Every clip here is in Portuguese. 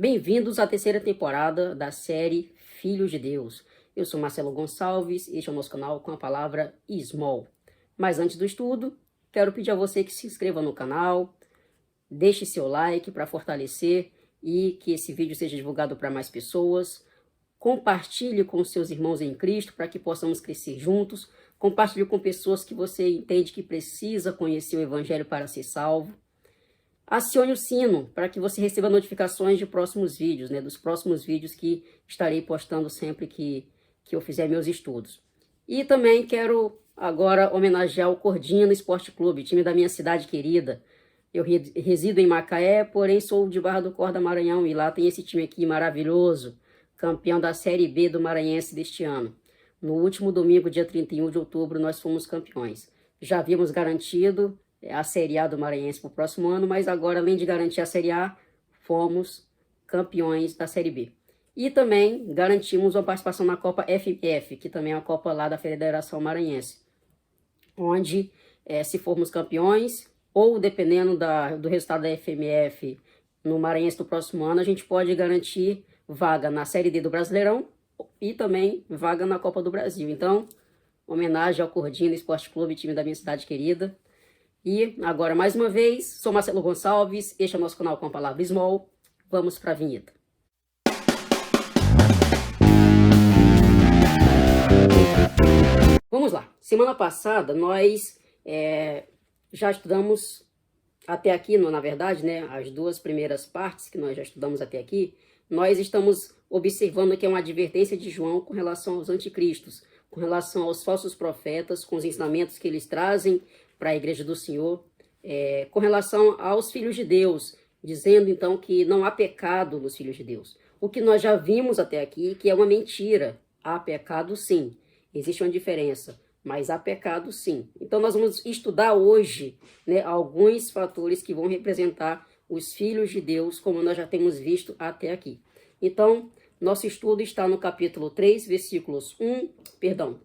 Bem-vindos à terceira temporada da série Filhos de Deus. Eu sou Marcelo Gonçalves e este é o nosso canal com a palavra Small. Mas antes do estudo, quero pedir a você que se inscreva no canal, deixe seu like para fortalecer e que esse vídeo seja divulgado para mais pessoas. Compartilhe com seus irmãos em Cristo para que possamos crescer juntos. Compartilhe com pessoas que você entende que precisa conhecer o Evangelho para ser salvo. Acione o sino para que você receba notificações de próximos vídeos, dos próximos vídeos que estarei postando sempre que eu fizer meus estudos. E também quero agora homenagear o Cordina Esporte Clube, time da minha cidade querida. Eu resido em Macaé, porém sou de Barra do Corda, Maranhão, e lá tem esse time aqui maravilhoso, campeão da Série B do Maranhense deste ano. No último domingo, dia 31 de outubro, nós fomos campeões. Já havíamos garantido a Série A do Maranhense para o próximo ano, mas agora, além de garantir a Série A, fomos campeões da Série B. E também garantimos uma participação na Copa FMF, que também é a Copa lá da Federação Maranhense, onde, se formos campeões, ou dependendo do resultado da FMF no Maranhense do próximo ano, a gente pode garantir vaga na Série D do Brasileirão e também vaga na Copa do Brasil. Então, homenagem ao Cordina Esporte Clube, time da minha cidade querida. E agora, mais uma vez, sou Marcelo Gonçalves, este é o nosso canal com a palavra Small. Vamos para a vinheta. Vamos lá. Semana passada, nós já estudamos até aqui, na verdade, as duas primeiras partes que nós já estudamos até aqui, nós estamos observando que é uma advertência de João com relação aos anticristos, com relação aos falsos profetas, com os ensinamentos que eles trazem para a igreja do Senhor, com relação aos filhos de Deus, dizendo então que não há pecado nos filhos de Deus. O que nós já vimos até aqui, que é uma mentira. Há pecado sim, existe uma diferença, mas há pecado sim. Então nós vamos estudar hoje alguns fatores que vão representar os filhos de Deus, como nós já temos visto até aqui. Então, nosso estudo está no capítulo 3,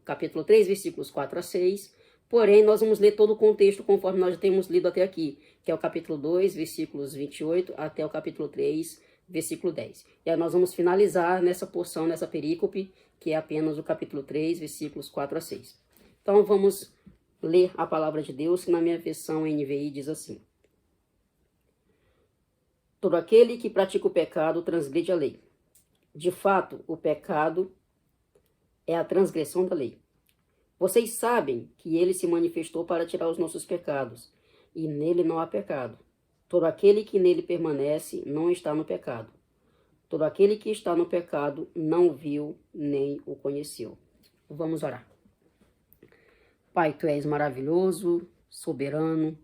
capítulo 3, versículos 4 a 6, porém, nós vamos ler todo o contexto conforme nós já temos lido até aqui, que é o capítulo 2, versículos 28 até o capítulo 3, versículo 10. E aí nós vamos finalizar nessa porção, nessa perícope, que é apenas o capítulo 3, versículos 4 a 6. Então, vamos ler a palavra de Deus, que na minha versão NVI diz assim: todo aquele que pratica o pecado transgride a lei. De fato, o pecado é a transgressão da lei. Vocês sabem que ele se manifestou para tirar os nossos pecados, e nele não há pecado. Todo aquele que nele permanece não está no pecado. Todo aquele que está no pecado não viu nem o conheceu. Vamos orar. Pai, Tu és maravilhoso, soberano,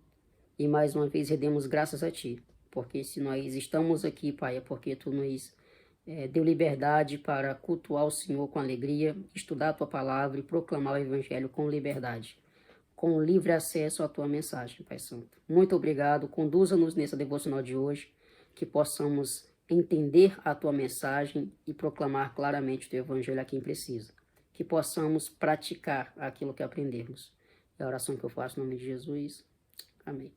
e mais uma vez rendemos graças a Ti, porque se nós estamos aqui, Pai, é porque Tu nos deu liberdade para cultuar o Senhor com alegria, estudar a Tua palavra e proclamar o Evangelho com liberdade, com livre acesso à Tua mensagem, Pai Santo. Muito obrigado, conduza-nos nessa devocional de hoje, que possamos entender a Tua mensagem e proclamar claramente o Teu Evangelho a quem precisa, que possamos praticar aquilo que aprendemos. É a oração que eu faço em nome de Jesus. Amém.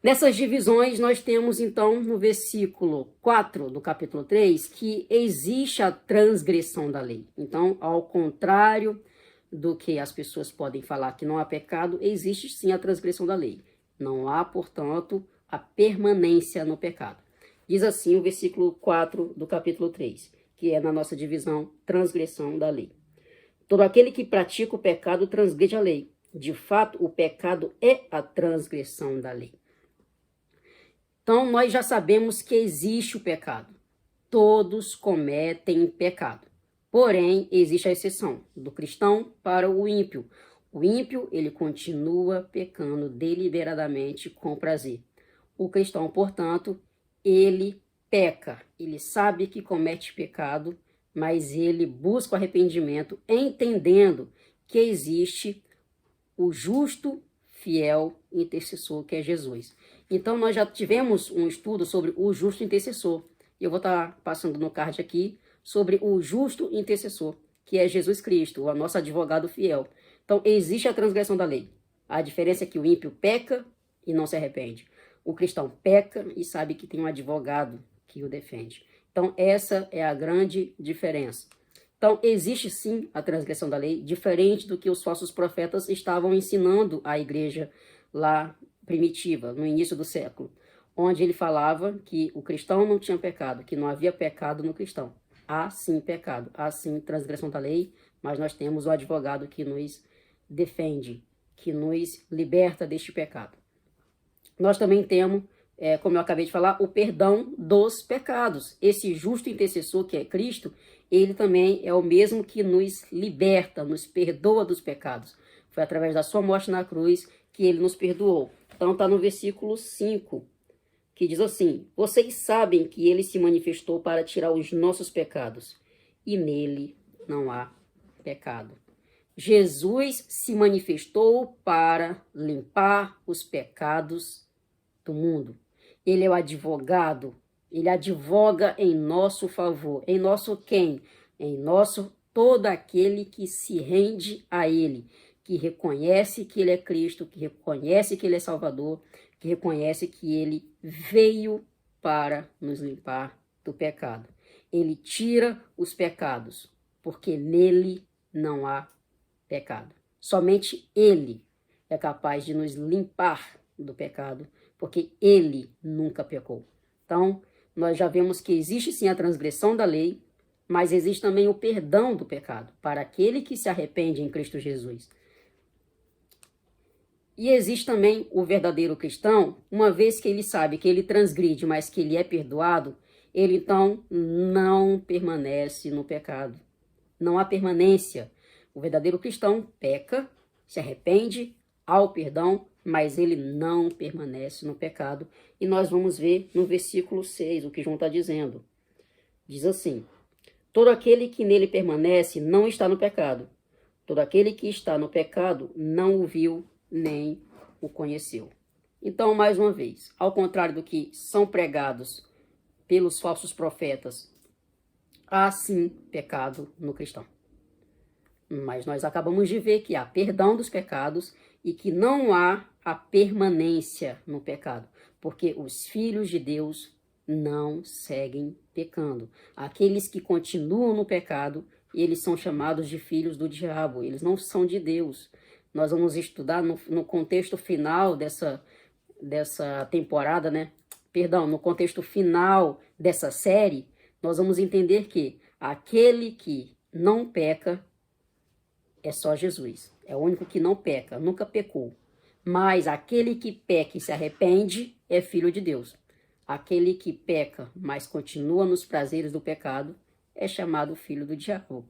Nessas divisões, nós temos, então, no versículo 4 do capítulo 3, que existe a transgressão da lei. Então, ao contrário do que as pessoas podem falar que não há pecado, existe sim a transgressão da lei. Não há, portanto, a permanência no pecado. Diz assim o versículo 4 do capítulo 3, que é na nossa divisão, transgressão da lei. Todo aquele que pratica o pecado transgride a lei. De fato, o pecado é a transgressão da lei. Então, nós já sabemos que existe o pecado. Todos cometem pecado. Porém, existe a exceção do cristão para o ímpio. O ímpio, ele continua pecando deliberadamente com prazer. O cristão, portanto, ele peca. Ele sabe que comete pecado, mas ele busca o arrependimento, entendendo que existe o justo, fiel intercessor, que é Jesus. Então, nós já tivemos um estudo sobre o justo intercessor. Eu vou estar passando no card aqui sobre o justo intercessor, que é Jesus Cristo, o nosso advogado fiel. Então, existe a transgressão da lei. A diferença é que o ímpio peca e não se arrepende. O cristão peca e sabe que tem um advogado que o defende. Então, essa é a grande diferença. Então, existe sim a transgressão da lei, diferente do que os falsos profetas estavam ensinando à igreja lá primitiva, no início do século, onde ele falava que o cristão não tinha pecado, que não havia pecado no cristão. Há sim pecado, há sim transgressão da lei, mas nós temos o advogado que nos defende, que nos liberta deste pecado. Nós também temos, como eu acabei de falar, o perdão dos pecados. Esse justo intercessor que é Cristo, ele também é o mesmo que nos liberta, nos perdoa dos pecados. Foi através da sua morte na cruz que ele nos perdoou. Então está no versículo 5, que diz assim: vocês sabem que ele se manifestou para tirar os nossos pecados, e nele não há pecado. Jesus se manifestou para limpar os pecados do mundo. Ele é o advogado, ele advoga em nosso favor. Em nosso quem? Em nosso todo aquele que se rende a ele, que reconhece que ele é Cristo, que reconhece que ele é Salvador, que reconhece que ele veio para nos limpar do pecado. Ele tira os pecados, porque nele não há pecado. Somente ele é capaz de nos limpar do pecado, porque ele nunca pecou. Então, nós já vemos que existe sim a transgressão da lei, mas existe também o perdão do pecado para aquele que se arrepende em Cristo Jesus. E existe também o verdadeiro cristão, uma vez que ele sabe que ele transgride, mas que ele é perdoado, ele então não permanece no pecado. Não há permanência. O verdadeiro cristão peca, se arrepende, há o perdão, mas ele não permanece no pecado. E nós vamos ver no versículo 6 o que João está dizendo. Diz assim: todo aquele que nele permanece não está no pecado. Todo aquele que está no pecado não o viu nem o conheceu. Então, mais uma vez, ao contrário do que são pregados pelos falsos profetas, há sim pecado no cristão. Mas nós acabamos de ver que há perdão dos pecados e que não há a permanência no pecado, porque os filhos de Deus não seguem pecando. Aqueles que continuam no pecado, eles são chamados de filhos do diabo, eles não são de Deus. Nós vamos estudar no contexto final dessa temporada, né? Perdão, no contexto final dessa série, nós vamos entender que aquele que não peca é só Jesus. É o único que não peca, nunca pecou. Mas aquele que peca e se arrepende é filho de Deus. Aquele que peca, mas continua nos prazeres do pecado, é chamado filho do diabo.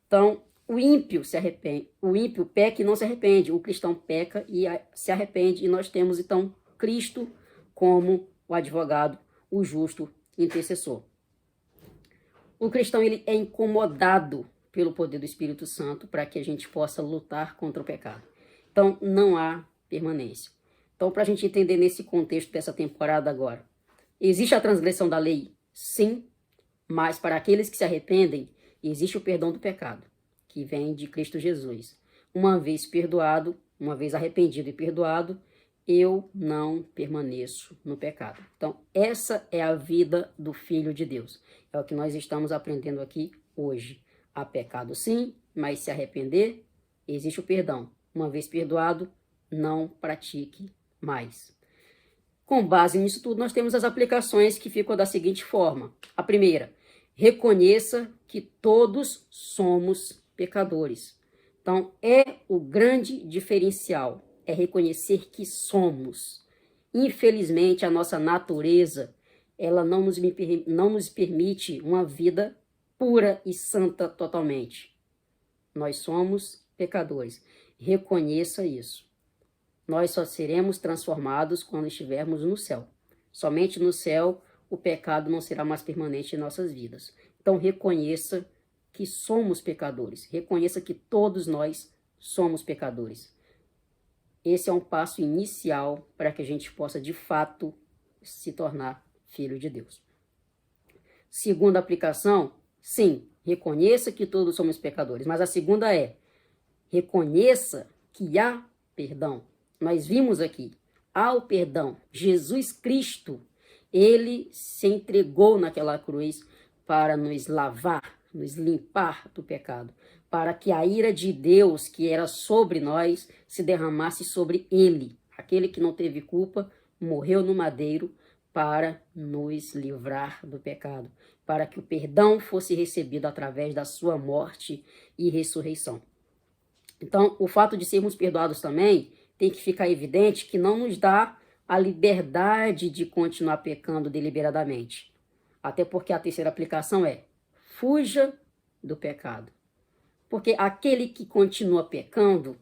Então, o ímpio se arrepende, o ímpio peca e não se arrepende, o cristão peca e se arrepende, e nós temos então Cristo como o advogado, o justo intercessor. O cristão ele é incomodado pelo poder do Espírito Santo para que a gente possa lutar contra o pecado. Então, não há permanência. Então, para a gente entender nesse contexto dessa temporada agora, existe a transgressão da lei? Sim, mas para aqueles que se arrependem, existe o perdão do pecado, que vem de Cristo Jesus. Uma vez perdoado, uma vez arrependido e perdoado, eu não permaneço no pecado. Então, essa é a vida do Filho de Deus. É o que nós estamos aprendendo aqui hoje. Há pecado sim, mas se arrepender, existe o perdão. Uma vez perdoado, não pratique mais. Com base nisso tudo, nós temos as aplicações que ficam da seguinte forma. A primeira, reconheça que todos somos pecadores. Então, é o grande diferencial, é reconhecer que somos. Infelizmente, a nossa natureza, ela não nos permite uma vida pura e santa totalmente. Nós somos pecadores. Reconheça isso. Nós só seremos transformados quando estivermos no céu. Somente no céu o pecado não será mais permanente em nossas vidas. Então reconheça que somos pecadores. Reconheça que todos nós somos pecadores. Esse é um passo inicial para que a gente possa de fato se tornar filho de Deus. Segunda aplicação, sim, reconheça que todos somos pecadores. Mas a segunda é, reconheça que há perdão. Nós vimos aqui, há o perdão. Jesus Cristo, Ele se entregou naquela cruz para nos lavar, nos limpar do pecado, para que a ira de Deus que era sobre nós se derramasse sobre ele. Aquele que não teve culpa morreu no madeiro para nos livrar do pecado, para que o perdão fosse recebido através da sua morte e ressurreição. Então, o fato de sermos perdoados também tem que ficar evidente que não nos dá a liberdade de continuar pecando deliberadamente. Até porque a terceira aplicação é: fuja do pecado. Porque aquele que continua pecando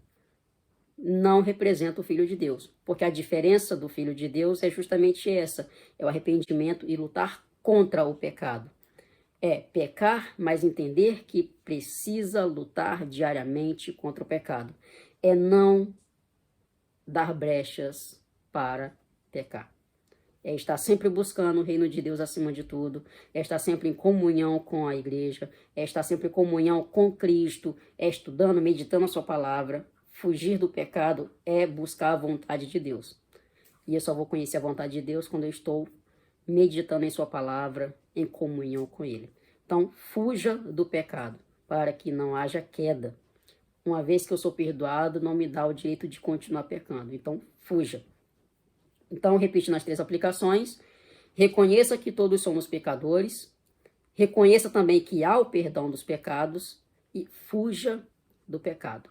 não representa o Filho de Deus. Porque a diferença do Filho de Deus é justamente essa: é o arrependimento e lutar contra o pecado. É pecar, mas entender que precisa lutar diariamente contra o pecado. É não dar brechas para pecar. É estar sempre buscando o reino de Deus acima de tudo, é estar sempre em comunhão com a igreja, é estar sempre em comunhão com Cristo, é estudando, meditando a sua palavra. Fugir do pecado é buscar a vontade de Deus. E eu só vou conhecer a vontade de Deus quando eu estou meditando em sua palavra, em comunhão com ele. Então, fuja do pecado, para que não haja queda. Uma vez que eu sou perdoado, não me dá o direito de continuar pecando. Então, fuja. Então, repite nas 3 aplicações. Reconheça que todos somos pecadores. Reconheça também que há o perdão dos pecados. E fuja do pecado.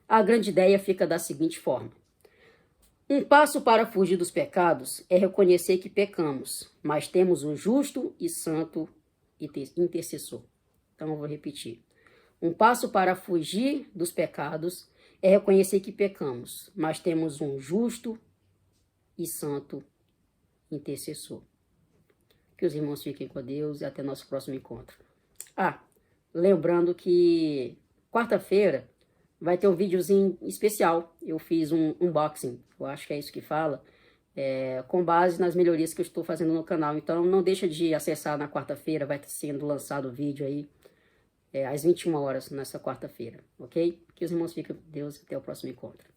A grande ideia fica da seguinte forma: um passo para fugir dos pecados é reconhecer que pecamos, mas temos um justo e santo intercessor. Então, eu vou repetir. Um passo para fugir dos pecados é reconhecer que pecamos, mas temos um justo e santo intercessor. Que os irmãos fiquem com Deus e até nosso próximo encontro. Lembrando que quarta-feira vai ter um videozinho especial. Eu fiz um unboxing, eu acho que é isso que fala, com base nas melhorias que eu estou fazendo no canal. Então não deixa de acessar na quarta-feira, vai estar sendo lançado o vídeo aí, às 21 horas nessa quarta-feira, ok? Que os irmãos fiquem com Deus e até o próximo encontro.